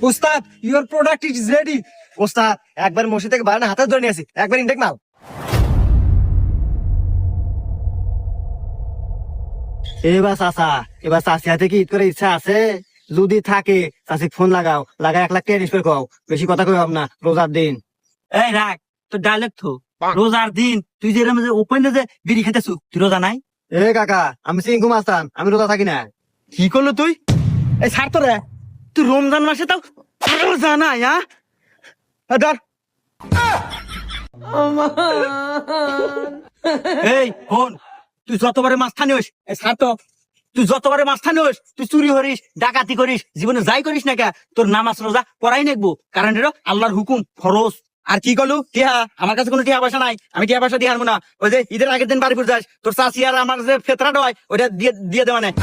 উস্তাদ your product is ready. ওস্তাদ একবার মসজিদ থেকে বানানো হাতে ধরে নিয়েছি, একবার ইনটেক মাল। এবার চাচা, এবার চাষি হাতে কি ঈদ করে ইচ্ছা আছে? যদি থাকে চাষি ফোন লাগাও, লাগা 1 লাখ টাকা নিষ্পের খাও, বেশি কথা কই না, রোজার দিন। এই রাখ তো ডাইলেক্ট তো রোজার দিন তুই যে এরম যে ওপেনে যে বিড়ি খেতেছু তুই রোজা নাই? এ কাকা, আমি সিংকু মাস্তান, আমি রোজা থাকি না। কি করলো তুই? এই ছাড় তো রে, তুই রমজান মাসে তাও রোজা নাই? ধর। এই ফোন, তুই যতবারে মাছ থানিস, এই ছাড় তো, তুই যতবারে মাছ থানিস, তুই চুরি করিস, ডাকাতি করিস, জীবনে যাই করিস না কে, তোর নামাজ রোজা পড়াই নেকবো, কারণ এটা আল্লাহর হুকুম, ফরজ। আর কি করলু টিহা? আমার কাছে কোনো টিহা পয়সা নাই, আমি টিহা পয়সা দিয়ে আনবো না। ওই যে ঈদের আগের দিন বাড়িপুর যাস, তোর চাষি আর আমার যে ফেতরাটা হয় ওইটা দিয়ে দেওয়া নেই।